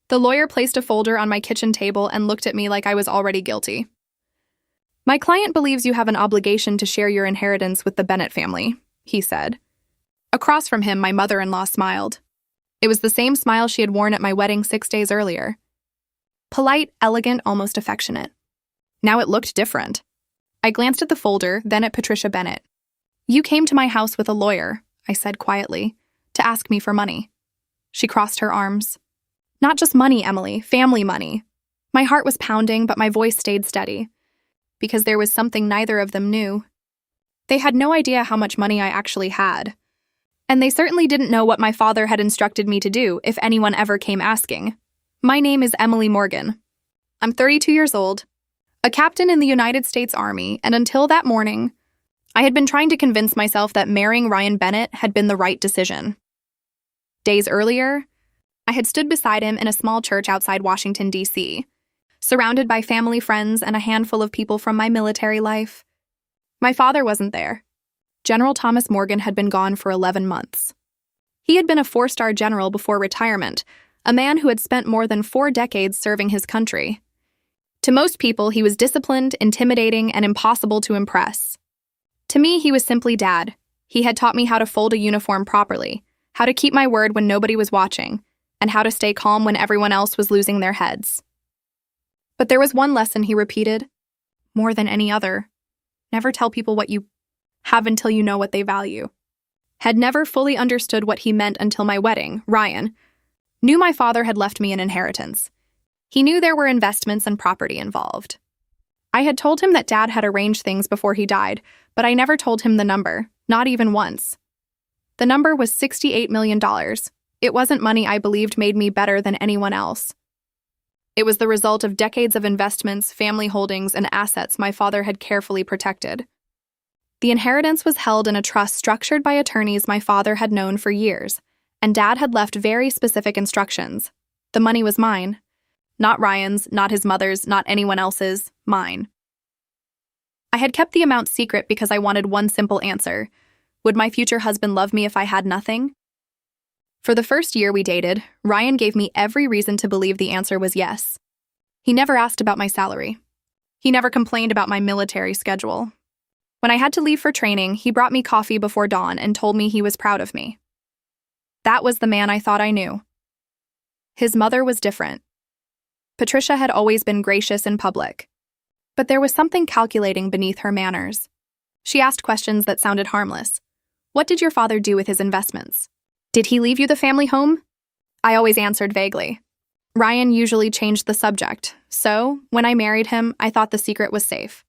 The lawyer placed a folder on my kitchen table and looked at me like I was already guilty. "My client believes you have an obligation to share your inheritance with the Bennett family," he said. Across from him, my mother-in-law smiled. It was the same smile she had worn at my wedding 6 days earlier. Polite, elegant, almost affectionate. Now it looked different. I glanced at the folder, then at Patricia Bennett. "You came to my house with a lawyer," I said quietly, "to ask me for money." She crossed her arms. "Not just money, Emily, family money." My heart was pounding, but my voice stayed steady, because there was something neither of them knew. They had no idea how much money I actually had. And they certainly didn't know what my father had instructed me to do if anyone ever came asking. My name is Emily Morgan. I'm 32 years old, a captain in the United States Army, and until that morning, I had been trying to convince myself that marrying Ryan Bennett had been the right decision. Days earlier, I had stood beside him in a small church outside Washington, D.C., surrounded by family friends and a handful of people from my military life. My father wasn't there. General Thomas Morgan had been gone for 11 months. He had been a 4-star general before retirement, a man who had spent more than 4 decades serving his country. To most people, he was disciplined, intimidating, and impossible to impress. To me, he was simply Dad. He had taught me how to fold a uniform properly, how to keep my word when nobody was watching, and how to stay calm when everyone else was losing their heads. But there was one lesson he repeated, more than any other. Never tell people what you have until you know what they value. Had never fully understood what he meant until my wedding. Ryan knew my father had left me an inheritance. He knew there were investments and property involved. I had told him that Dad had arranged things before he died, but I never told him the number, not even once. The number was $68 million. It wasn't money I believed made me better than anyone else. It was the result of decades of investments, family holdings, and assets my father had carefully protected. The inheritance was held in a trust structured by attorneys my father had known for years, and Dad had left very specific instructions. The money was mine. Not Ryan's, not his mother's, not anyone else's, mine. I had kept the amount secret because I wanted one simple answer. Would my future husband love me if I had nothing? For the first year we dated, Ryan gave me every reason to believe the answer was yes. He never asked about my salary. He never complained about my military schedule. When I had to leave for training, he brought me coffee before dawn and told me he was proud of me. That was the man I thought I knew. His mother was different. Patricia had always been gracious in public, but there was something calculating beneath her manners. She asked questions that sounded harmless. "What did your father do with his investments? Did he leave you the family home?" I always answered vaguely. Ryan usually changed the subject, so when I married him, I thought the secret was safe.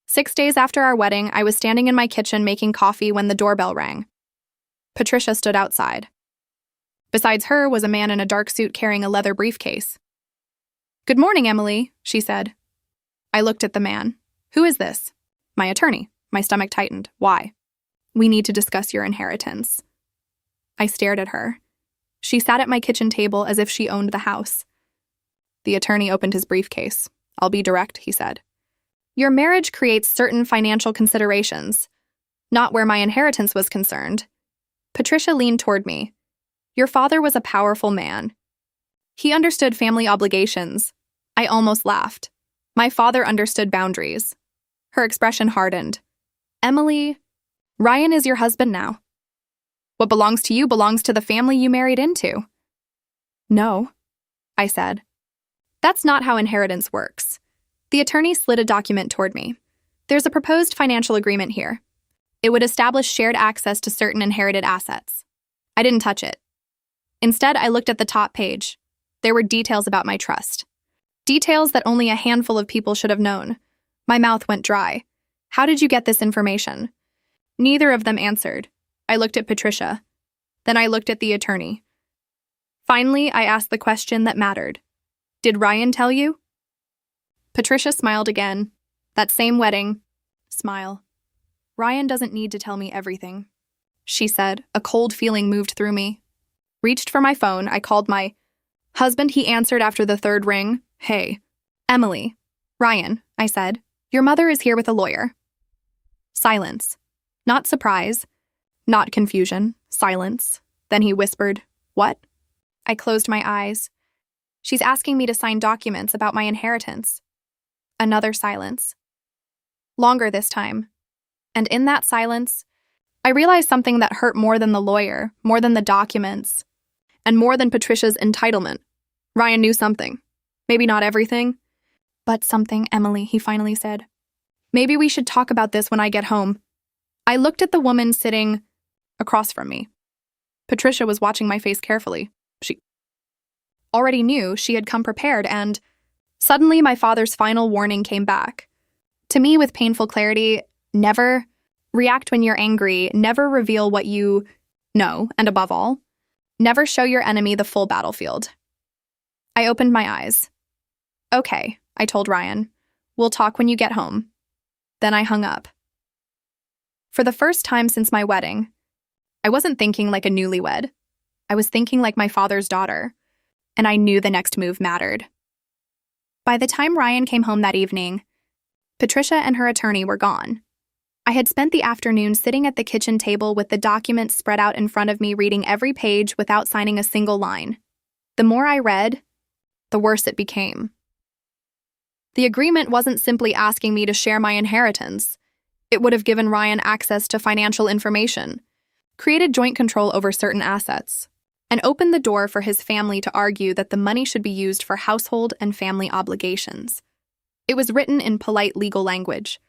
6 days after our wedding, I was standing in my kitchen making coffee when the doorbell rang. Patricia stood outside. Besides her was a man in a dark suit carrying a leather briefcase. "Good morning, Emily," she said. I looked at the man. "Who is this?" "My attorney." My stomach tightened. "Why?" "We need to discuss your inheritance." I stared at her. She sat at my kitchen table as if she owned the house. The attorney opened his briefcase. "I'll be direct," he said. "Your marriage creates certain financial considerations, not where my inheritance was concerned." Patricia leaned toward me. "Your father was a powerful man. He understood family obligations." I almost laughed. "My father understood boundaries." Her expression hardened. "Emily, Ryan is your husband now. What belongs to you belongs to the family you married into." "No," I said. "That's not how inheritance works." The attorney slid a document toward me. "There's a proposed financial agreement here. It would establish shared access to certain inherited assets." I didn't touch it. Instead, I looked at the top page. There were details about my trust. Details that only a handful of people should have known. My mouth went dry. "How did you get this information?" Neither of them answered. I looked at Patricia. Then I looked at the attorney. Finally, I asked the question that mattered. "Did Ryan tell you?" Patricia smiled again. That same wedding smile. "Ryan doesn't need to tell me everything," she said. A cold feeling moved through me. Reached for my phone, I called my husband. He answered after the third ring. "Hey, Emily." "Ryan," I said. "Your mother is here with a lawyer." Silence. Not surprise. Not confusion. Silence. Then he whispered, "What?" I closed my eyes. She's asking me to sign documents about my inheritance. Another silence. Longer this time. And in that silence, I realized something that hurt more than the lawyer, more than the documents, and more than Patricia's entitlement. Ryan knew something. Maybe not everything, but something, Emily, he finally said. Maybe we should talk about this when I get home. I looked at the woman sitting across from me. Patricia was watching my face carefully. She already knew she had come prepared, and suddenly my father's final warning came back. To me, with painful clarity, never react when you're angry, never reveal what you know, and above all, never show your enemy the full battlefield. I opened my eyes. Okay, I told Ryan. We'll talk when you get home. Then I hung up. For the first time since my wedding, I wasn't thinking like a newlywed. I was thinking like my father's daughter, and I knew the next move mattered. By the time Ryan came home that evening, Patricia and her attorney were gone. I had spent the afternoon sitting at the kitchen table with the documents spread out in front of me, reading every page without signing a single line. The more I read, the worse it became. The agreement wasn't simply asking me to share my inheritance. It would have given Ryan access to financial information, created joint control over certain assets, and opened the door for his family to argue that the money should be used for household and family obligations. It was written in polite legal language,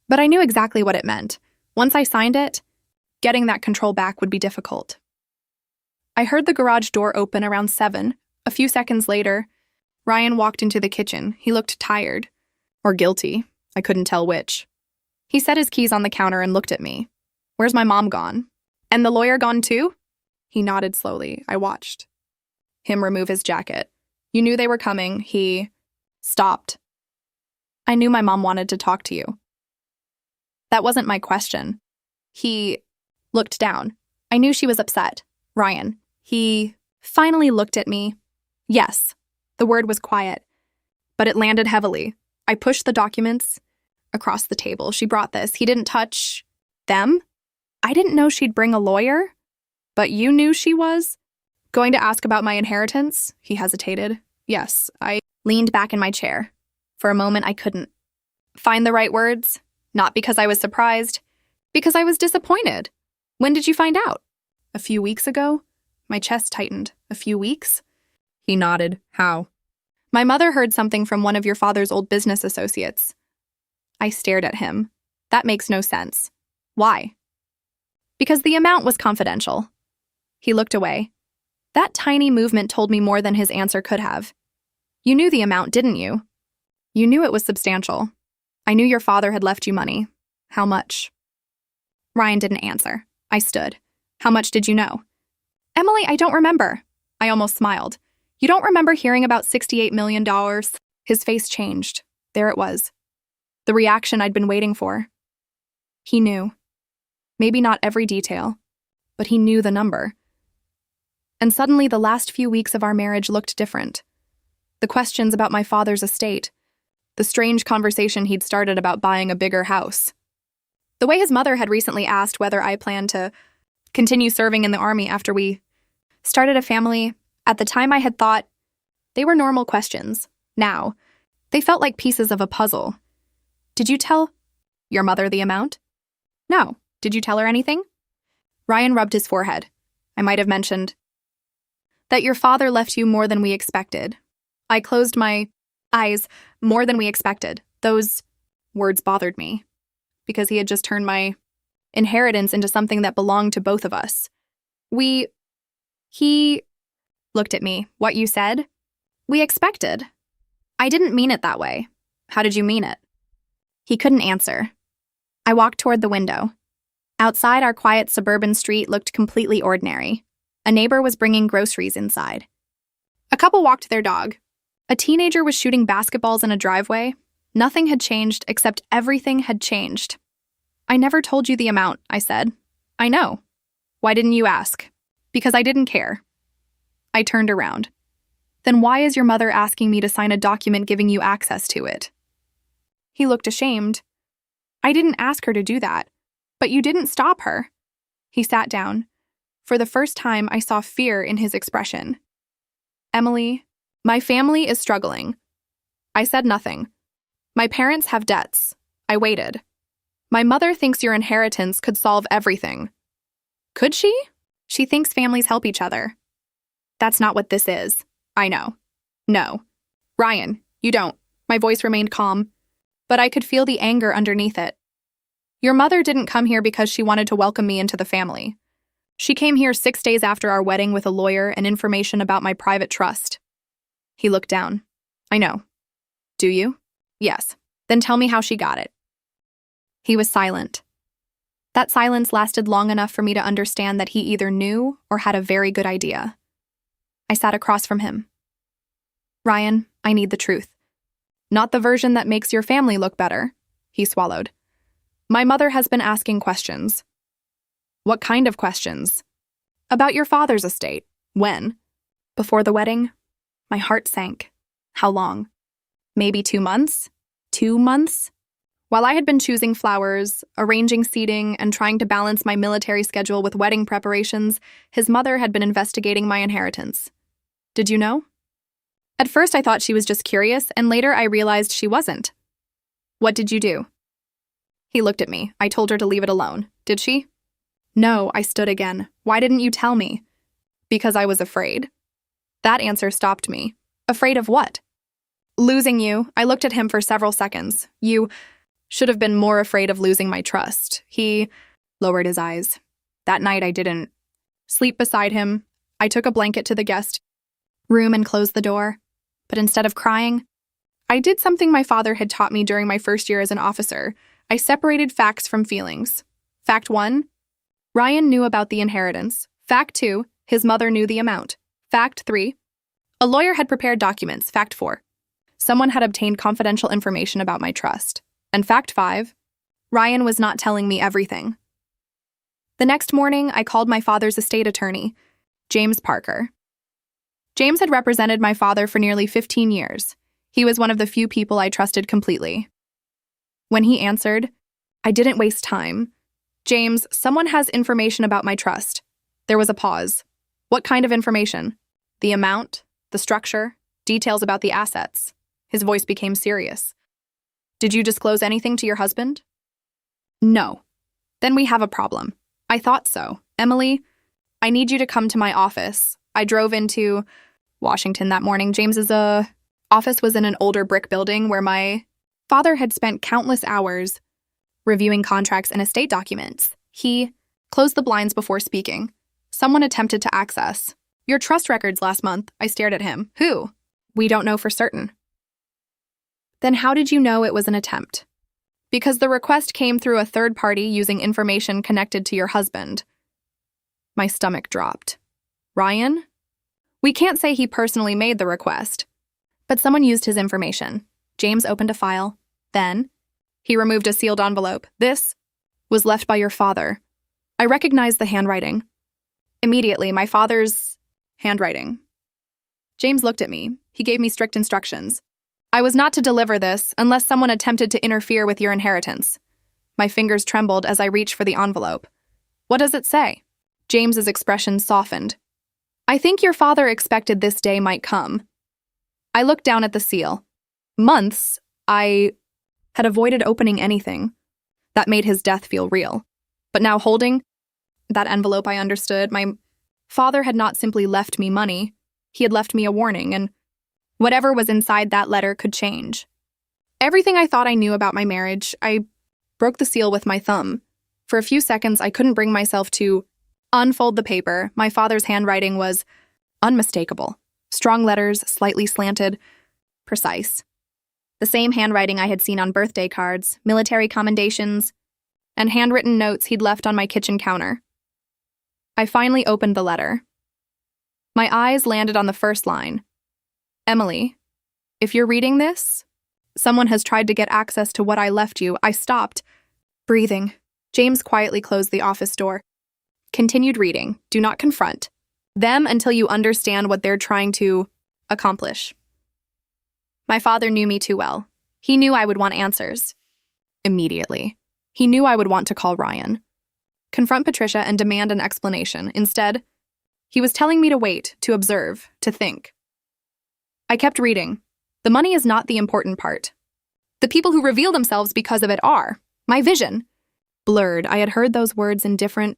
but I knew exactly what it meant. Once I signed it, getting that control back would be difficult. I heard the garage door open around 7. A few seconds later, Ryan walked into the kitchen. He looked tired. Or guilty. I couldn't tell which. He set his keys on the counter and looked at me. Where's my mom gone? And the lawyer gone too? He nodded slowly. I watched him remove his jacket. You knew they were coming. He stopped. I knew my mom wanted to talk to you. That wasn't my question. He looked down. I knew she was upset. Ryan. He finally looked at me. Yes. The word was quiet, but it landed heavily. I pushed the documents across the table. She brought this. He didn't touch them. I didn't know she'd bring a lawyer, but you knew she was. Going to ask about my inheritance? He hesitated. Yes, I leaned back in my chair. For a moment, I couldn't find the right words. Not because I was surprised, because I was disappointed. When did you find out? A few weeks ago? My chest tightened. A few weeks? He nodded. How? My mother heard something from one of your father's old business associates. I stared at him. That makes no sense. Why? Because the amount was confidential. He looked away. That tiny movement told me more than his answer could have. You knew the amount, didn't you? You knew it was substantial. I knew your father had left you money. How much? Ryan didn't answer. I stood. How much did you know? Emily, I don't remember. I almost smiled. You don't remember hearing about $68 million? His face changed. There it was. The reaction I'd been waiting for. He knew. Maybe not every detail, but he knew the number. And suddenly the last few weeks of our marriage looked different. The questions about my father's estate, the strange conversation he'd started about buying a bigger house, the way his mother had recently asked whether I planned to continue serving in the army after we started a family. At the time I had thought they were normal questions. Now, they felt like pieces of a puzzle. Did you tell your mother the amount? No. Did you tell her anything? Ryan rubbed his forehead. I might have mentioned that your father left you more than we expected. I closed my eyes. More than we expected. Those words bothered me because he had just turned my inheritance into something that belonged to both of us. He looked at me. What you said? We expected. I didn't mean it that way. How did you mean it? He couldn't answer. I walked toward the window. Outside, our quiet suburban street looked completely ordinary. A neighbor was bringing groceries inside. A couple walked their dog. A teenager was shooting basketballs in a driveway. Nothing had changed except everything had changed. I never told you the amount, I said. I know. Why didn't you ask? Because I didn't care. I turned around. Then why is your mother asking me to sign a document giving you access to it? He looked ashamed. I didn't ask her to do that, but you didn't stop her. He sat down. For the first time, I saw fear in his expression. Emily, My family is struggling. I said nothing. My parents have debts. I waited. My mother thinks your inheritance could solve everything. Could she? She thinks families help each other. That's not what this is. I know. No. Ryan, you don't. My voice remained calm, but I could feel the anger underneath it. Your mother didn't come here because she wanted to welcome me into the family. She came here 6 days after our wedding with a lawyer and information about my private trust. He looked down. I know. Do you? Yes. Then tell me how she got it. He was silent. That silence lasted long enough for me to understand that he either knew or had a very good idea. I sat across from him. Ryan, I need the truth. Not the version that makes your family look better. He swallowed. My mother has been asking questions. What kind of questions? About your father's estate. When? Before the wedding? My heart sank. How long? Maybe 2 months? 2 months? While I had been choosing flowers, arranging seating, and trying to balance my military schedule with wedding preparations, his mother had been investigating my inheritance. Did you know? At first I thought she was just curious, and later I realized she wasn't. What did you do? He looked at me. I told her to leave it alone. Did she? No, I stood again. Why didn't you tell me? Because I was afraid. That answer stopped me. Afraid of what? Losing you. I looked at him for several seconds. You should have been more afraid of losing my trust. He lowered his eyes. That night I didn't sleep beside him. I took a blanket to the guest room and closed the door. But instead of crying, I did something my father had taught me during my first year as an officer. I separated facts from feelings. Fact 1, Ryan knew about the inheritance. Fact 2, his mother knew the amount. Fact 3, a lawyer had prepared documents. Fact 4, someone had obtained confidential information about my trust. And fact 5, Ryan was not telling me everything. The next morning, I called my father's estate attorney, James Parker. James had represented my father for nearly 15 years. He was one of the few people I trusted completely. When he answered, I didn't waste time. James, someone has information about my trust. There was a pause. What kind of information? The amount, the structure, details about the assets. His voice became serious. Did you disclose anything to your husband? No. Then we have a problem. I thought so. Emily, I need you to come to my office. I drove into Washington that morning. James's office was in an older brick building where my father had spent countless hours reviewing contracts and estate documents. He closed the blinds before speaking. Someone attempted to access your trust records last month. I stared at him. Who? We don't know for certain. Then how did you know it was an attempt? Because the request came through a third party using information connected to your husband. My stomach dropped. Ryan? We can't say he personally made the request, but someone used his information. James opened a file. Then, he removed a sealed envelope. This was left by your father. I recognized the handwriting. Immediately, my father's handwriting. James looked at me. He gave me strict instructions. I was not to deliver this unless someone attempted to interfere with your inheritance. My fingers trembled as I reached for the envelope. What does it say? James's expression softened. I think your father expected this day might come. I looked down at the seal. Months, I had avoided opening anything. That made his death feel real. But now holding that envelope, I understood. My father had not simply left me money. He had left me a warning, and whatever was inside that letter could change. Everything I thought I knew about my marriage, I broke the seal with my thumb. For a few seconds, I couldn't bring myself to unfold the paper. My father's handwriting was unmistakable. Strong letters, slightly slanted, precise. The same handwriting I had seen on birthday cards, military commendations, and handwritten notes he'd left on my kitchen counter. I finally opened the letter. My eyes landed on the first line. Emily, if you're reading this, someone has tried to get access to what I left you. I stopped, breathing. James quietly closed the office door. Continued reading. Do not confront them until you understand what they're trying to accomplish. My father knew me too well. He knew I would want answers. Immediately. He knew I would want to call Ryan, confront Patricia, and demand an explanation. Instead, he was telling me to wait, to observe, to think. I kept reading. The money is not the important part. The people who reveal themselves because of it are. My vision. Blurred. I had heard those words in different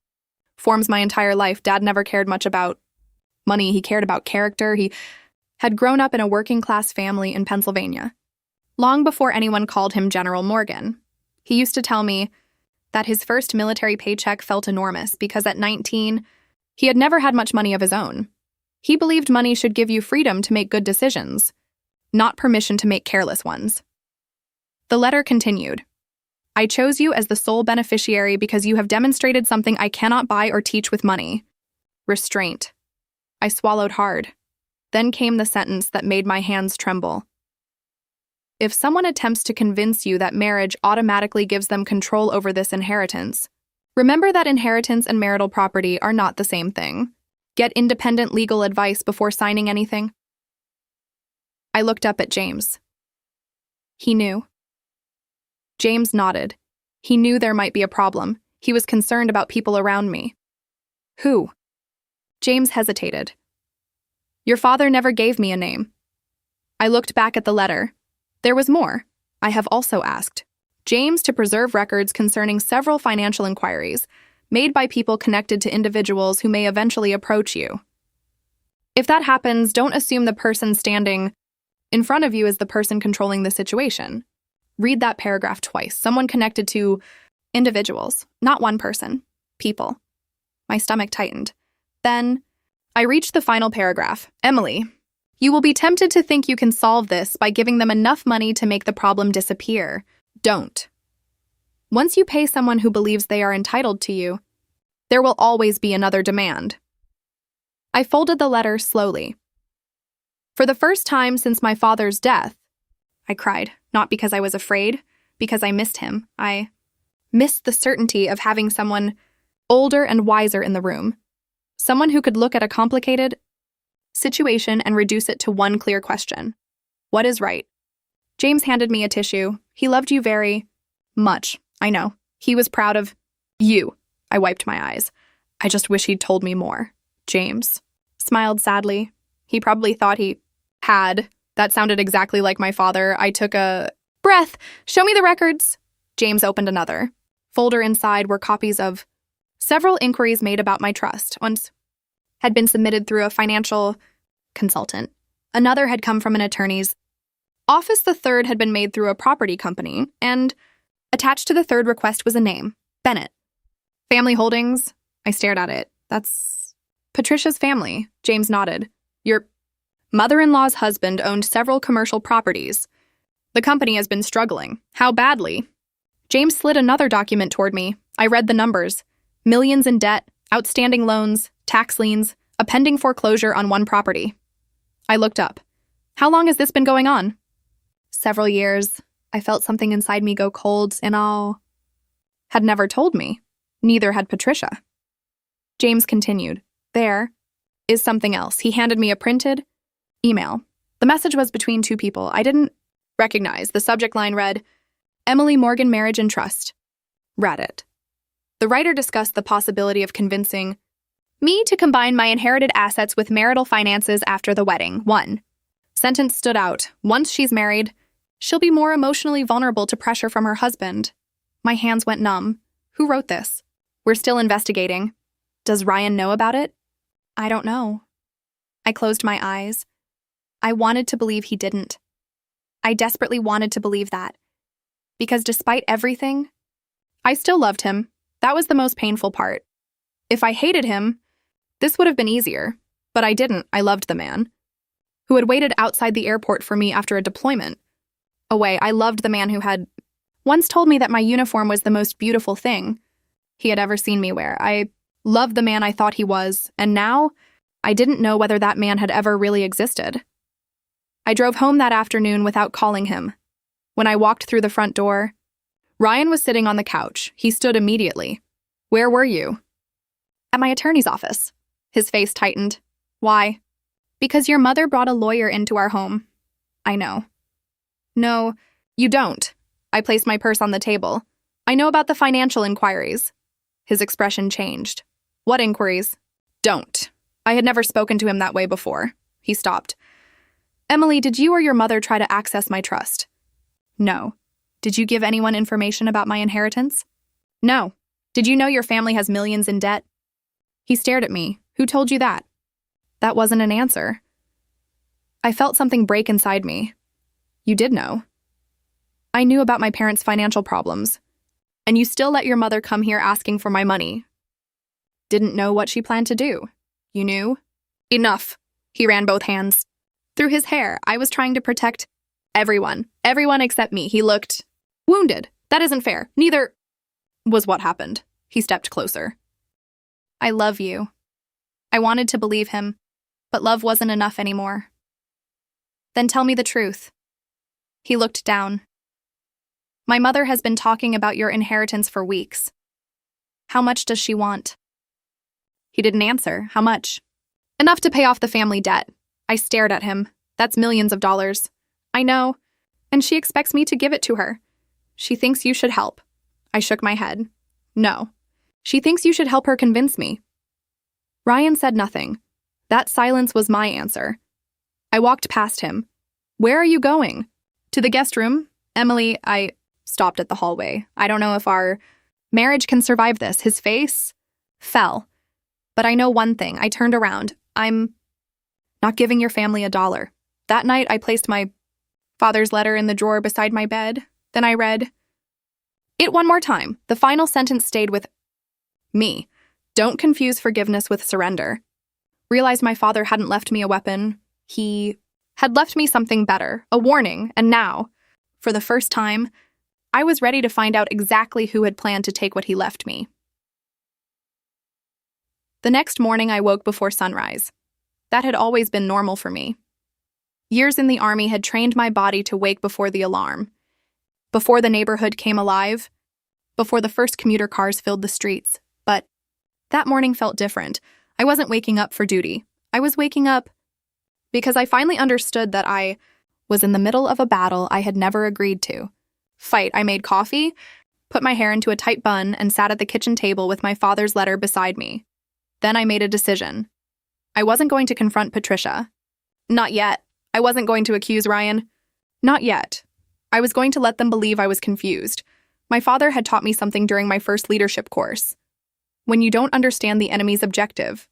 forms my entire life. Dad never cared much about money. He cared about character. He had grown up in a working-class family in Pennsylvania. Long before anyone called him General Morgan, he used to tell me that his first military paycheck felt enormous because at 19, he had never had much money of his own. He believed money should give you freedom to make good decisions, not permission to make careless ones. The letter continued. I chose you as the sole beneficiary because you have demonstrated something I cannot buy or teach with money. Restraint. I swallowed hard. Then came the sentence that made my hands tremble. If someone attempts to convince you that marriage automatically gives them control over this inheritance, remember that inheritance and marital property are not the same thing. Get independent legal advice before signing anything. I looked up at James. He knew. James nodded. He knew there might be a problem. He was concerned about people around me. Who? James hesitated. Your father never gave me a name. I looked back at the letter. There was more. I have also asked James to preserve records concerning several financial inquiries made by people connected to individuals who may eventually approach you. If that happens, don't assume the person standing in front of you is the person controlling the situation. Read that paragraph twice. Someone connected to individuals, not one person, people. My stomach tightened. Then I reached the final paragraph. Emily, you will be tempted to think you can solve this by giving them enough money to make the problem disappear. Don't. Once you pay someone who believes they are entitled to you, there will always be another demand. I folded the letter slowly. For the first time since my father's death, I cried, not because I was afraid, because I missed him. I missed the certainty of having someone older and wiser in the room. Someone who could look at a complicated situation and reduce it to one clear question. What is right? James handed me a tissue. He loved you very much. I know. He was proud of you. I wiped my eyes. I just wish he'd told me more. James smiled sadly. He probably thought he had. That sounded exactly like my father. I took a breath. Show me the records. James opened another folder. Inside were copies of several inquiries made about my trust. Once had been submitted through a financial consultant. Another had come from an attorney's office. The third had been made through a property company, and attached to the third request was a name, Bennett. Family holdings? I stared at it. That's Patricia's family. James nodded. Your mother-in-law's husband owned several commercial properties. The company has been struggling. How badly? James slid another document toward me. I read the numbers. Millions in debt, outstanding loans, tax liens, a pending foreclosure on one property. I looked up. How long has this been going on? Several years. I felt something inside me go cold, and all had never told me. Neither had Patricia. James continued. There is something else. He handed me a printed email. The message was between two people I didn't recognize. The subject line read, Emily Morgan Marriage and Trust. Read it. The writer discussed the possibility of convincing me to combine my inherited assets with marital finances after the wedding. 1. Sentence stood out. Once she's married, she'll be more emotionally vulnerable to pressure from her husband. My hands went numb. Who wrote this? We're still investigating. Does Ryan know about it? I don't know. I closed my eyes. I wanted to believe he didn't. I desperately wanted to believe that. Because despite everything, I still loved him. That was the most painful part. If I hated him, this would have been easier. But I didn't. I loved the man who had waited outside the airport for me after a deployment. Away, I loved the man who had once told me that my uniform was the most beautiful thing he had ever seen me wear. I loved the man I thought he was, and now I didn't know whether that man had ever really existed. I drove home that afternoon without calling him. When I walked through the front door, Ryan was sitting on the couch. He stood immediately. Where were you? At my attorney's office. His face tightened. Why? Because your mother brought a lawyer into our home. I know. No, you don't. I placed my purse on the table. I know about the financial inquiries. His expression changed. What inquiries? Don't. I had never spoken to him that way before. He stopped. Emily, did you or your mother try to access my trust? No. Did you give anyone information about my inheritance? No. Did you know your family has millions in debt? He stared at me. Who told you that? That wasn't an answer. I felt something break inside me. You did know. I knew about my parents' financial problems. And you still let your mother come here asking for my money. Didn't know what she planned to do. You knew? Enough. He ran both hands through his hair. I was trying to protect everyone. Everyone except me. He looked wounded. That isn't fair. Neither was what happened. He stepped closer. I love you. I wanted to believe him, but love wasn't enough anymore. Then tell me the truth. He looked down. My mother has been talking about your inheritance for weeks. How much does she want? He didn't answer. How much? Enough to pay off the family debt. I stared at him. That's millions of dollars. I know. And she expects me to give it to her. She thinks you should help. I shook my head. No. She thinks you should help her convince me. Ryan said nothing. That silence was my answer. I walked past him. Where are you going? To the guest room? Emily, I stopped at the hallway. I don't know if our marriage can survive this. His face fell. But I know one thing. I turned around. I'm not giving your family $1. That night, I placed my father's letter in the drawer beside my bed. Then I read it one more time. The final sentence stayed with me. Don't confuse forgiveness with surrender. Realized my father hadn't left me a weapon. He had left me something better, a warning, and now, for the first time, I was ready to find out exactly who had planned to take what he left me. The next morning, I woke before sunrise. That had always been normal for me. Years in the army had trained my body to wake before the alarm, before the neighborhood came alive, before the first commuter cars filled the streets. But that morning felt different. I wasn't waking up for duty. I was waking up because I finally understood that I was in the middle of a battle I had never agreed to. Fight. I made coffee, put my hair into a tight bun, and sat at the kitchen table with my father's letter beside me. Then I made a decision. I wasn't going to confront Patricia. Not yet. I wasn't going to accuse Ryan. Not yet. I was going to let them believe I was confused. My father had taught me something during my first leadership course. When you don't understand the enemy's objective,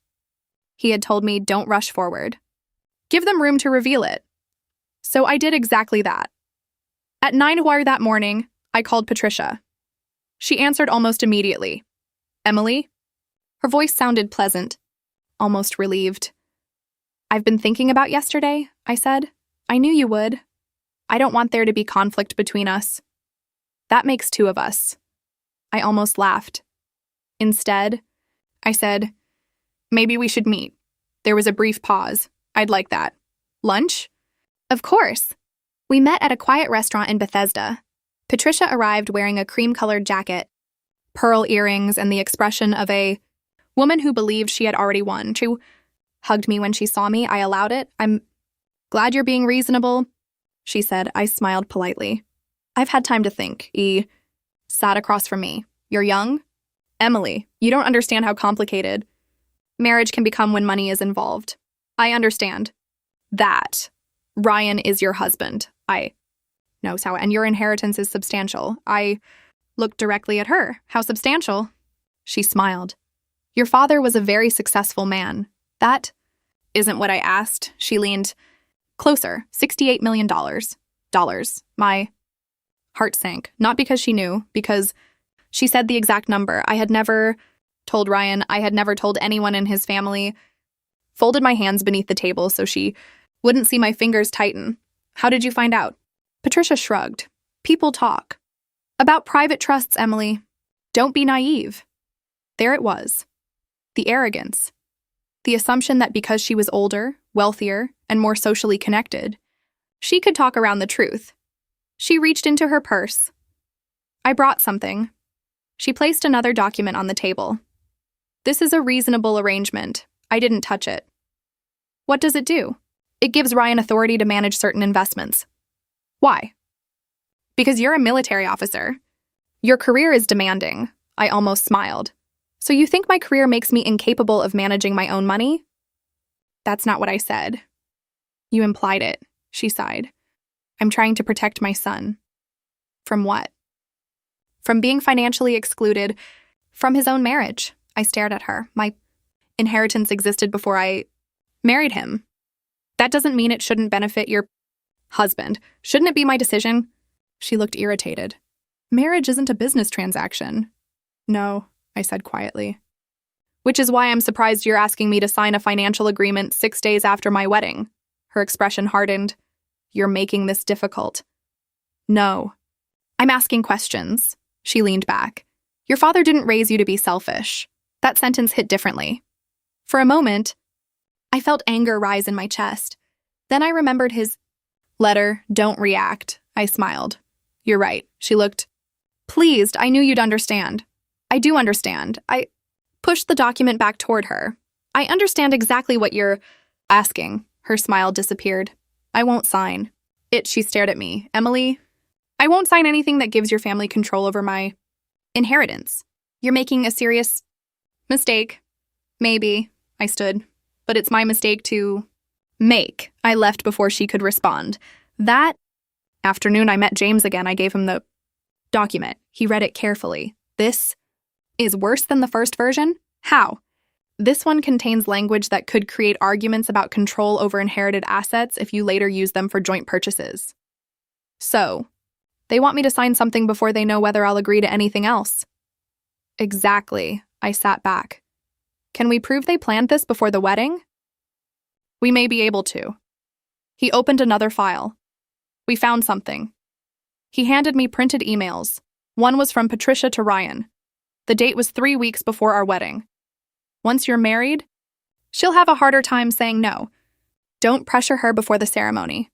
he had told me, don't rush forward. Give them room to reveal it. So I did exactly that. At 9:00 that morning, I called Patricia. She answered almost immediately. Emily? Her voice sounded pleasant, almost relieved. I've been thinking about yesterday, I said. I knew you would. I don't want there to be conflict between us. That makes two of us. I almost laughed. Instead, I said, maybe we should meet. There was a brief pause. I'd like that. Lunch? Of course. We met at a quiet restaurant in Bethesda. Patricia arrived wearing a cream-colored jacket, pearl earrings, and the expression of a woman who believed she had already won. She hugged me when she saw me. I allowed it. I'm glad you're being reasonable, she said. I smiled politely. I've had time to think. He sat across from me. You're young? Emily, you don't understand how complicated marriage can become when money is involved. I understand that. Ryan is your husband. I know how, and your inheritance is substantial. I looked directly at her. How substantial? She smiled. Your father was a very successful man. That isn't what I asked. She leaned closer. $68 million. My heart sank. Not because she knew, because she said the exact number. I had never told Ryan. I had never told anyone in his family. Folded my hands beneath the table so she wouldn't see my fingers tighten. How did you find out? Patricia shrugged. People talk. About private trusts, Emily. Don't be naive. There it was. The arrogance. The assumption that because she was older, wealthier, and more socially connected, she could talk around the truth. She reached into her purse. I brought something. She placed another document on the table. This is a reasonable arrangement. I didn't touch it. What does it do? It gives Ryan authority to manage certain investments. Why? Because you're a military officer. Your career is demanding. I almost smiled. So you think my career makes me incapable of managing my own money? That's not what I said. You implied it. She sighed. I'm trying to protect my son. From what? From being financially excluded from his own marriage. I stared at her. My inheritance existed before I married him. That doesn't mean it shouldn't benefit your husband. Shouldn't it be my decision? She looked irritated. Marriage isn't a business transaction. No, I said quietly. Which is why I'm surprised you're asking me to sign a financial agreement 6 days after my wedding. Her expression hardened. You're making this difficult. No. I'm asking questions. She leaned back. Your father didn't raise you to be selfish. That sentence hit differently. For a moment, I felt anger rise in my chest. Then I remembered his letter, don't react. I smiled. You're right. She looked pleased. I knew you'd understand. I do understand. I pushed the document back toward her. I understand exactly what you're asking. Her smile disappeared. I won't sign. She stared at me. Emily, I won't sign anything that gives your family control over my inheritance. You're making a serious mistake. Maybe. I stood. But it's my mistake to make. I left before she could respond. That afternoon, I met James again. I gave him the document. He read it carefully. This is worse than the first version? How? This one contains language that could create arguments about control over inherited assets if you later use them for joint purchases. So, they want me to sign something before they know whether I'll agree to anything else. Exactly. I sat back. Can we prove they planned this before the wedding? We may be able to. He opened another file. We found something. He handed me printed emails. One was from Patricia to Ryan. The date was 3 weeks before our wedding. Once you're married, she'll have a harder time saying no. Don't pressure her before the ceremony.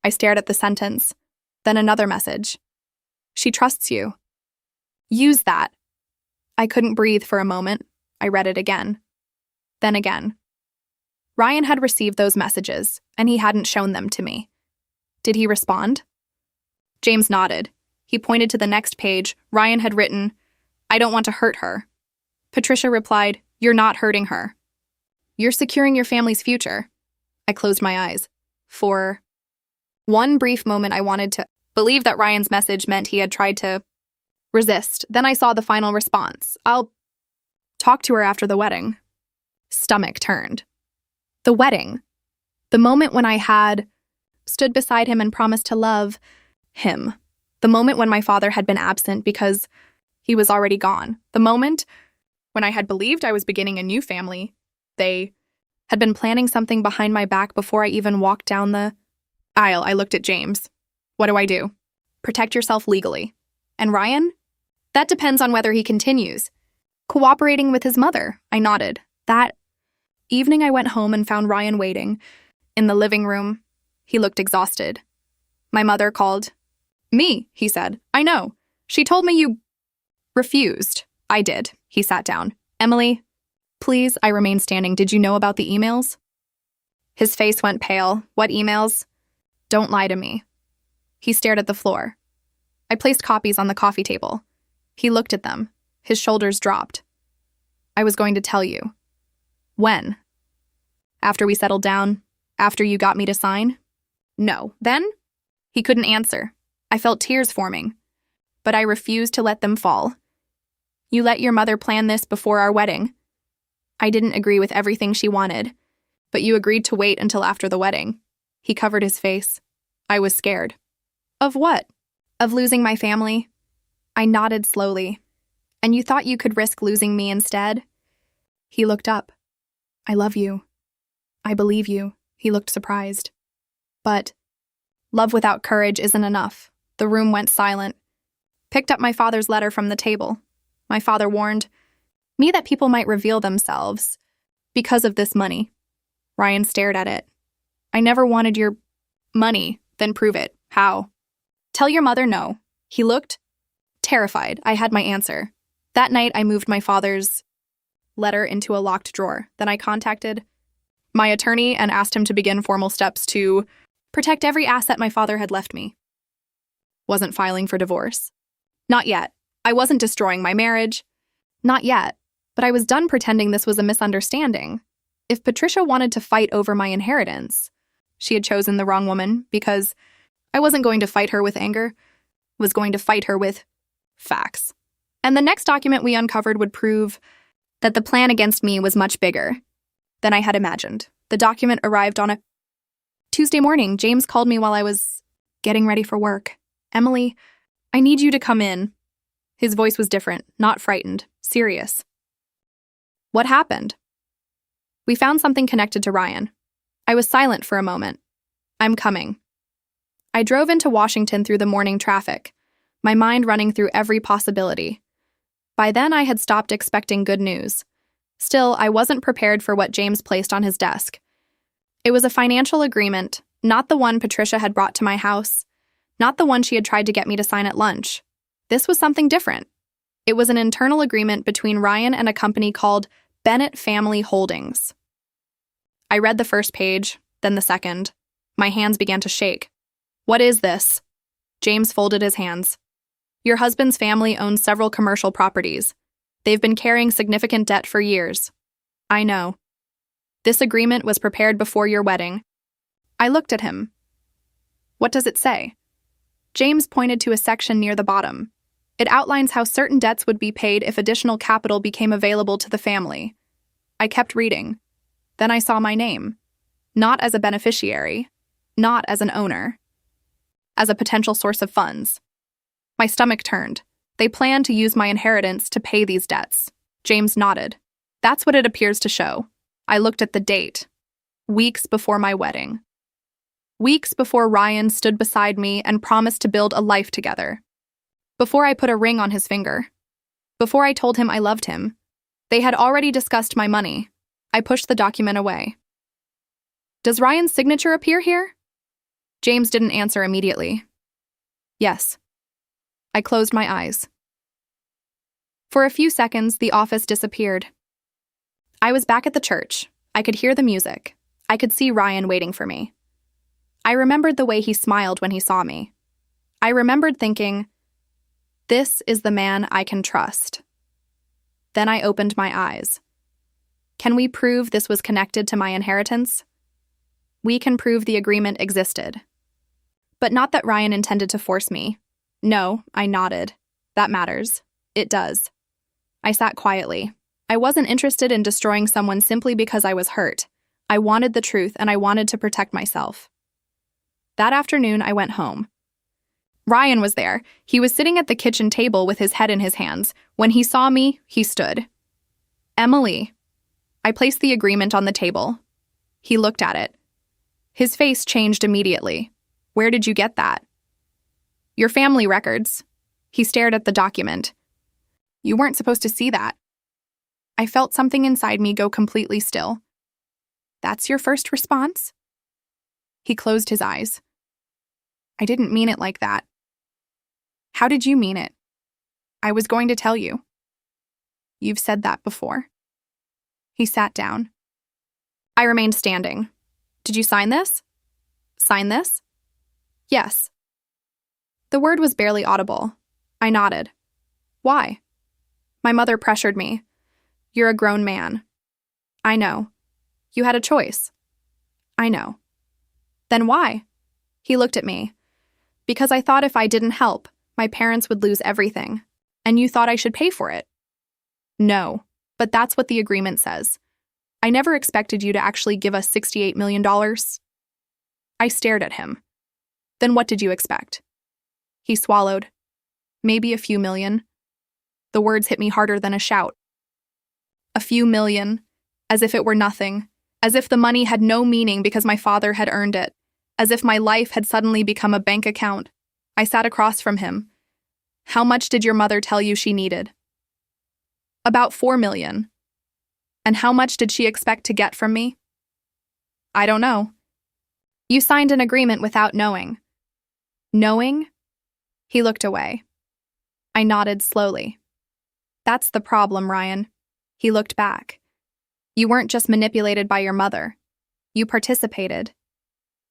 I stared at the sentence. Then another message. She trusts you. Use that. I couldn't breathe for a moment. I read it again. Then again. Ryan had received those messages, and he hadn't shown them to me. Did he respond? James nodded. He pointed to the next page. Ryan had written, I don't want to hurt her. Patricia replied, You're not hurting her. You're securing your family's future. I closed my eyes. For one brief moment, I wanted to believe that Ryan's message meant he had tried to resist. Then I saw the final response. I'll talk to her after the wedding. Stomach turned. The wedding. The moment when I had stood beside him and promised to love him. The moment when my father had been absent because he was already gone. The moment when I had believed I was beginning a new family. They had been planning something behind my back before I even walked down the aisle. I looked at James. What do I do? Protect yourself legally. And Ryan? That depends on whether he continues. Cooperating with his mother. I nodded. That evening I went home and found Ryan waiting. In the living room, he looked exhausted. My mother called. Me, he said. I know. She told me you refused. I did. He sat down. Emily, please. I remained standing. Did you know about the emails? His face went pale. What emails? Don't lie to me. He stared at the floor. I placed copies on the coffee table. He looked at them. His shoulders dropped. I was going to tell you. When? After we settled down? After you got me to sign? No. Then? He couldn't answer. I felt tears forming. But I refused to let them fall. You let your mother plan this before our wedding. I didn't agree with everything she wanted, but you agreed to wait until after the wedding. He covered his face. I was scared. Of what? Of losing my family. I nodded slowly. And you thought you could risk losing me instead? He looked up. I love you. I believe you. He looked surprised. But love without courage isn't enough. The room went silent. Picked up my father's letter from the table. My father warned me that people might reveal themselves because of this money. Ryan stared at it. I never wanted your money. Then prove it. How? Tell your mother no. He looked terrified. I had my answer. That night, I moved my father's letter into a locked drawer. Then I contacted my attorney and asked him to begin formal steps to protect every asset my father had left me. Wasn't filing for divorce. Not yet. I wasn't destroying my marriage. Not yet. But I was done pretending this was a misunderstanding. If Patricia wanted to fight over my inheritance, She had chosen the wrong woman because I wasn't going to fight her with anger, was going to fight her with facts. And the next document we uncovered would prove that the plan against me was much bigger than I had imagined. The document arrived on a Tuesday morning. James called me while I was getting ready for work. "Emily, I need you to come in." His voice was different, not frightened, serious. "What happened?" "We found something connected to Ryan." I was silent for a moment. "I'm coming." I drove into Washington through the morning traffic, my mind running through every possibility. By then, I had stopped expecting good news. Still, I wasn't prepared for what James placed on his desk. It was a financial agreement, not the one Patricia had brought to my house, not the one she had tried to get me to sign at lunch. This was something different. It was an internal agreement between Ryan and a company called Bennett Family Holdings. I read the first page, then the second. My hands began to shake. "What is this?" James folded his hands. "Your husband's family owns several commercial properties. They've been carrying significant debt for years." "I know. This agreement was prepared before your wedding." I looked at him. "What does it say?" James pointed to a section near the bottom. "It outlines how certain debts would be paid if additional capital became available to the family." I kept reading. Then I saw my name. Not as a beneficiary, not as an owner, as a potential source of funds. My stomach turned. They planned to use my inheritance to pay these debts. James nodded. "That's what it appears to show." I looked at the date. Weeks before my wedding. Weeks before Ryan stood beside me and promised to build a life together. Before I put a ring on his finger. Before I told him I loved him. They had already discussed my money. I pushed the document away. "Does Ryan's signature appear here?" James didn't answer immediately. "Yes." I closed my eyes. For a few seconds, the office disappeared. I was back at the church. I could hear the music. I could see Ryan waiting for me. I remembered the way he smiled when he saw me. I remembered thinking, this is the man I can trust. Then I opened my eyes. Can we prove this was connected to my inheritance? We can prove the agreement existed. But not that Ryan intended to force me. No, I nodded. That matters. It does. I sat quietly. I wasn't interested in destroying someone simply because I was hurt. I wanted the truth and I wanted to protect myself. That afternoon, I went home. Ryan was there. He was sitting at the kitchen table with his head in his hands. When he saw me, he stood. "Emily." I placed the agreement on the table. He looked at it. His face changed immediately. "Where did you get that?" "Your family records." He stared at the document. "You weren't supposed to see that." I felt something inside me go completely still. "That's your first response?" He closed his eyes. "I didn't mean it like that." "How did you mean it?" "I was going to tell you." "You've said that before." He sat down. I remained standing. "Did you sign this?" "Sign this?" "Yes." The word was barely audible. I nodded. "Why?" My mother pressured me. "You're a grown man." "I know." "You had a choice." "I know." "Then why?" He looked at me. "Because I thought if I didn't help, my parents would lose everything. And you thought I should pay for it." "No, but that's what the agreement says. I never expected you to actually give us $68 million. I stared at him. "Then what did you expect?" He swallowed. "Maybe a few million." The words hit me harder than a shout. A few million, as if it were nothing, as if the money had no meaning because my father had earned it, as if my life had suddenly become a bank account. I sat across from him. "How much did your mother tell you she needed?" "About $4 million. "And how much did she expect to get from me?" "I don't know." "You signed an agreement without knowing." "Knowing?" He looked away. I nodded slowly. "That's the problem, Ryan." He looked back. "You weren't just manipulated by your mother. You participated."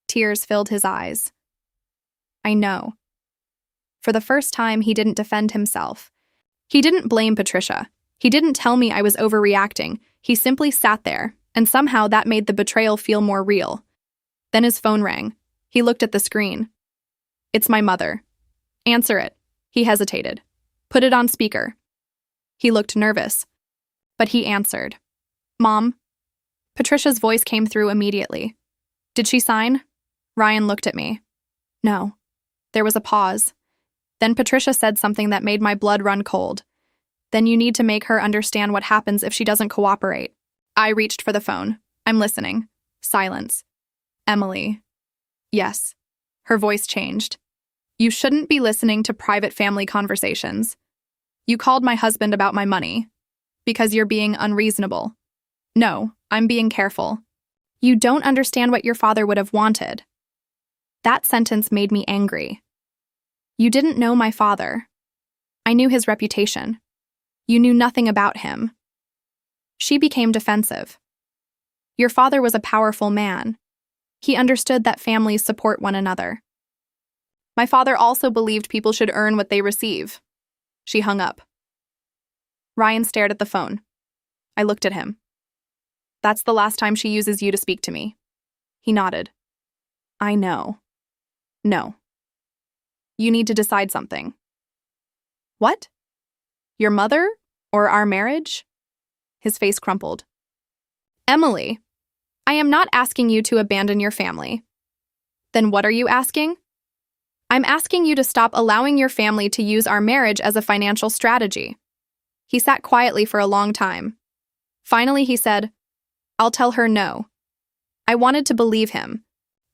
Tears filled his eyes. "I know." For the first time, he didn't defend himself. He didn't blame Patricia. He didn't tell me I was overreacting. He simply sat there, and somehow that made the betrayal feel more real. Then his phone rang. He looked at the screen. It's my mother. Answer it. He hesitated. Put it on speaker. He looked nervous, but he answered. Mom? Patricia's voice came through immediately. Did she sign? Ryan looked at me. No. There was a pause. Then Patricia said something that made my blood run cold. Then you need to make her understand what happens if she doesn't cooperate. I reached for the phone. I'm listening. Silence. Emily. Yes. Her voice changed. You shouldn't be listening to private family conversations. You called my husband about my money. Because you're being unreasonable. No, I'm being careful. You don't understand what your father would have wanted. That sentence made me angry. You didn't know my father. I knew his reputation. You knew nothing about him. She became defensive. Your father was a powerful man. He understood that families support one another. My father also believed people should earn what they receive. She hung up. Ryan stared at the phone. I looked at him. That's the last time she uses you to speak to me. He nodded. I know. No. You need to decide something. What? Your mother? Or our marriage? His face crumpled. Emily, I am not asking you to abandon your family. Then what are you asking? I'm asking you to stop allowing your family to use our marriage as a financial strategy. He sat quietly for a long time. Finally, he said, I'll tell her no. I wanted to believe him,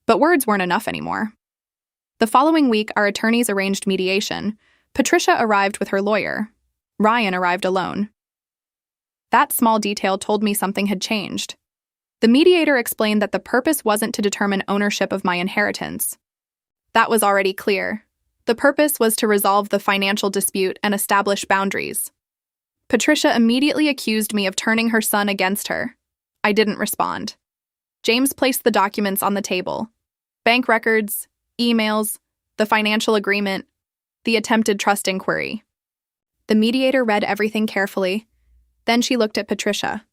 but words weren't enough anymore. The following week, our attorneys arranged mediation. Patricia arrived with her lawyer. Ryan arrived alone. That small detail told me something had changed. The mediator explained that the purpose wasn't to determine ownership of my inheritance. That was already clear. The purpose was to resolve the financial dispute and establish boundaries. Patricia immediately accused me of turning her son against her. I didn't respond. James placed the documents on the table. Bank records, emails, the financial agreement, the attempted trust inquiry. The mediator read everything carefully. Then she looked at Patricia.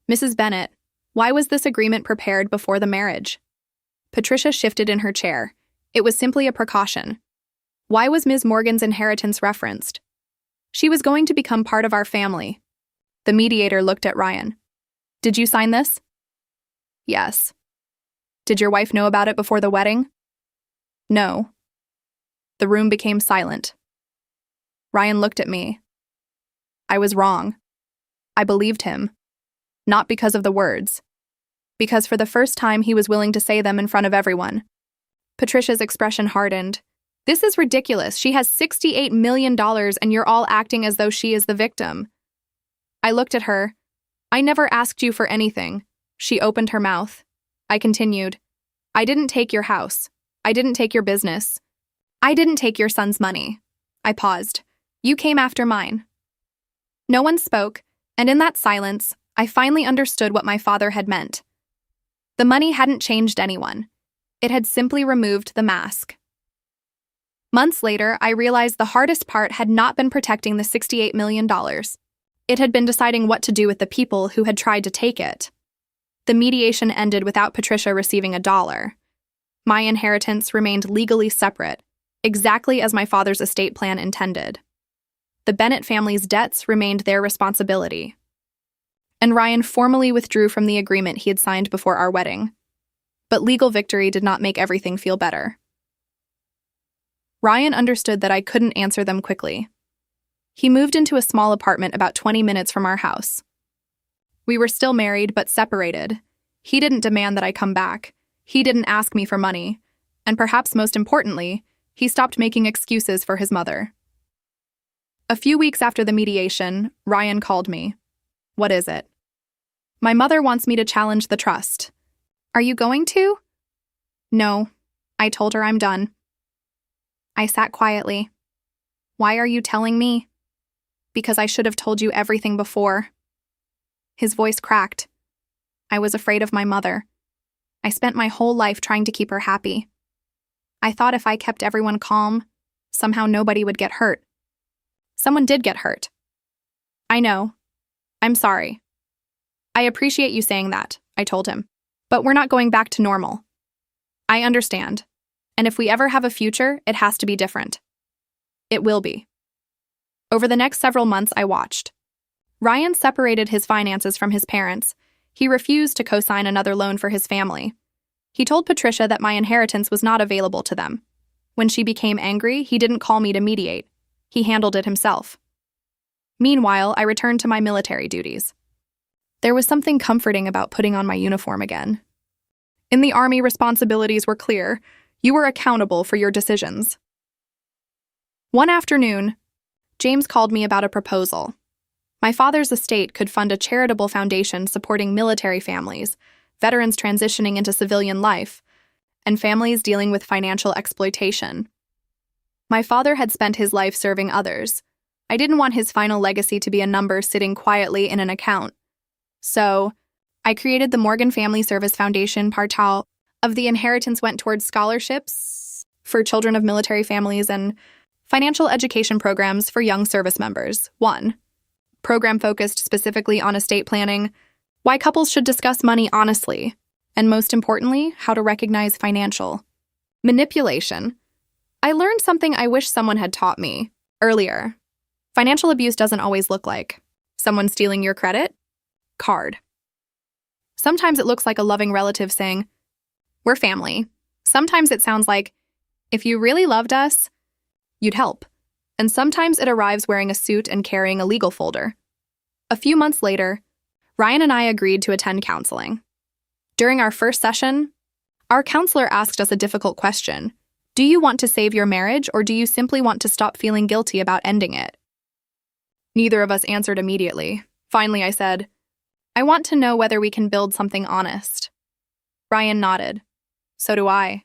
Mrs. Bennett, why was this agreement prepared before the marriage? Patricia shifted in her chair. It was simply a precaution. Why was Ms. Morgan's inheritance referenced? She was going to become part of our family. The mediator looked at Ryan. Did you sign this? Yes. Did your wife know about it before the wedding? No. The room became silent. Ryan looked at me. I was wrong. I believed him. Not because of the words. Because for the first time he was willing to say them in front of everyone. Patricia's expression hardened. This is ridiculous. She has $68 million and you're all acting as though she is the victim. I looked at her. I never asked you for anything. She opened her mouth. I continued. I didn't take your house. I didn't take your business. I didn't take your son's money. I paused. You came after mine. No one spoke, and in that silence, I finally understood what my father had meant. The money hadn't changed anyone. It had simply removed the mask. Months later, I realized the hardest part had not been protecting the $68 million. It had been deciding what to do with the people who had tried to take it. The mediation ended without Patricia receiving $1. My inheritance remained legally separate, exactly as my father's estate plan intended. The Bennett family's debts remained their responsibility. And Ryan formally withdrew from the agreement he had signed before our wedding. But legal victory did not make everything feel better. Ryan understood that I couldn't answer them quickly. He moved into a small apartment about 20 minutes from our house. We were still married, but separated. He didn't demand that I come back. He didn't ask me for money. And perhaps most importantly, he stopped making excuses for his mother. A few weeks after the mediation, Ryan called me. What is it? My mother wants me to challenge the trust. Are you going to? No. I told her I'm done. I sat quietly. Why are you telling me? Because I should have told you everything before. His voice cracked. I was afraid of my mother. I spent my whole life trying to keep her happy. I thought if I kept everyone calm, somehow nobody would get hurt. Someone did get hurt. I know. I'm sorry. I appreciate you saying that, I told him. But we're not going back to normal. I understand. And if we ever have a future, it has to be different. It will be. Over the next several months, I watched. Ryan separated his finances from his parents. He refused to co-sign another loan for his family. He told Patricia that my inheritance was not available to them. When she became angry, he didn't call me to mediate. He handled it himself. Meanwhile, I returned to my military duties. There was something comforting about putting on my uniform again. In the Army, responsibilities were clear. You were accountable for your decisions. One afternoon, James called me about a proposal. My father's estate could fund a charitable foundation supporting military families, veterans transitioning into civilian life, and families dealing with financial exploitation. My father had spent his life serving others. I didn't want his final legacy to be a number sitting quietly in an account. So, I created the Morgan Family Service Foundation. Part of the inheritance went towards scholarships for children of military families and financial education programs for young service members. 1. Program focused specifically on estate planning, why couples should discuss money honestly, and most importantly, how to recognize financial manipulation. I learned something I wish someone had taught me earlier. Financial abuse doesn't always look like someone stealing your credit card. Sometimes it looks like a loving relative saying, "We're family." Sometimes it sounds like, "If you really loved us, you'd help." And sometimes it arrives wearing a suit and carrying a legal folder. A few months later, Ryan and I agreed to attend counseling. During our first session, our counselor asked us a difficult question. Do you want to save your marriage, or do you simply want to stop feeling guilty about ending it? Neither of us answered immediately. Finally, I said, "I want to know whether we can build something honest." Ryan nodded. So do I.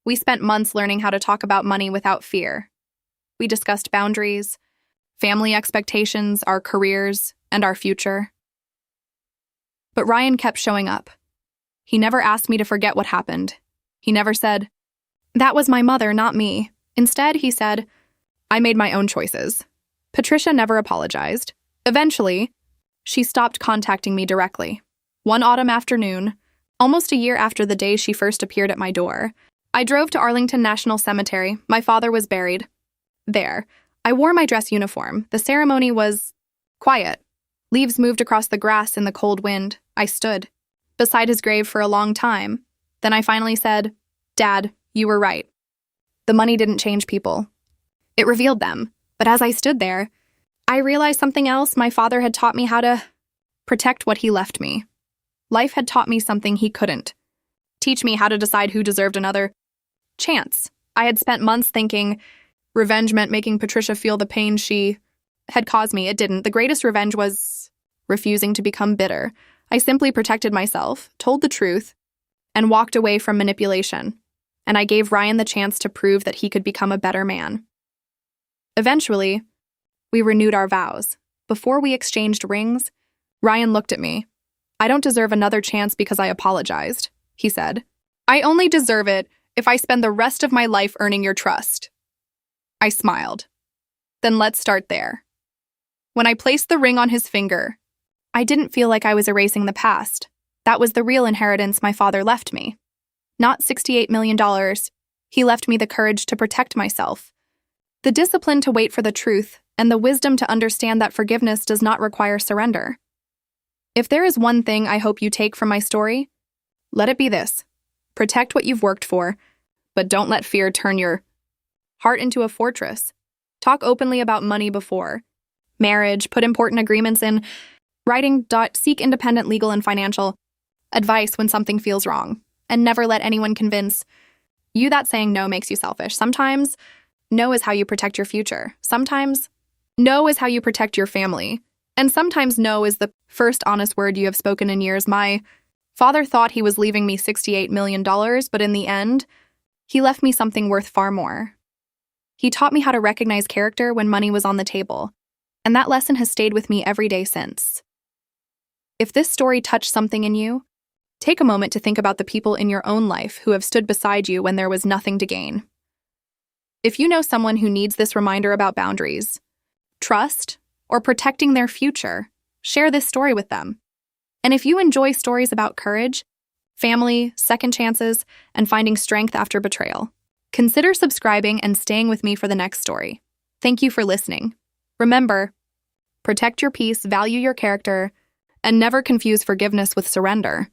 We spent months learning how to talk about money without fear. We discussed boundaries, family expectations, our careers, and our future. But Ryan kept showing up. He never asked me to forget what happened. He never said, "That was my mother, not me." Instead, he said, "I made my own choices." Patricia never apologized. Eventually, she stopped contacting me directly. One autumn afternoon, almost a year after the day she first appeared at my door, I drove to Arlington National Cemetery. My father was buried there. I wore my dress uniform. The ceremony was quiet. Leaves moved across the grass in the cold wind. I stood beside his grave for a long time. Then I finally said, "Dad, you were right. The money didn't change people. It revealed them." But as I stood there, I realized something else. My father had taught me how to protect what he left me. Life had taught me something he couldn't. Teach me how to decide who deserved another chance. I had spent months thinking revenge meant making Patricia feel the pain she had caused me. It didn't. The greatest revenge was refusing to become bitter. I simply protected myself, told the truth, and walked away from manipulation. And I gave Ryan the chance to prove that he could become a better man. Eventually, we renewed our vows. Before we exchanged rings, Ryan looked at me. "I don't deserve another chance because I apologized," he said. "I only deserve it if I spend the rest of my life earning your trust." I smiled. "Then let's start there." When I placed the ring on his finger, I didn't feel like I was erasing the past. That was the real inheritance my father left me. Not $68 million. He left me the courage to protect myself, the discipline to wait for the truth, and the wisdom to understand that forgiveness does not require surrender. If there is one thing I hope you take from my story, let it be this. Protect what you've worked for, but don't let fear turn your heart into a fortress. Talk openly about money before marriage, put important agreements in writing. Seek independent legal and financial advice when something feels wrong, and never let anyone convince you that saying no makes you selfish. Sometimes no is how you protect your future. Sometimes no is how you protect your family. And sometimes no is the first honest word you have spoken in years. My father thought he was leaving me $68 million, but in the end, he left me something worth far more. He taught me how to recognize character when money was on the table, and that lesson has stayed with me every day since. If this story touched something in you, take a moment to think about the people in your own life who have stood beside you when there was nothing to gain. If you know someone who needs this reminder about boundaries, trust, or protecting their future, share this story with them. And if you enjoy stories about courage, family, second chances, and finding strength after betrayal. Consider subscribing and staying with me for the next story. Thank you for listening. Remember, protect your peace, value your character, and never confuse forgiveness with surrender.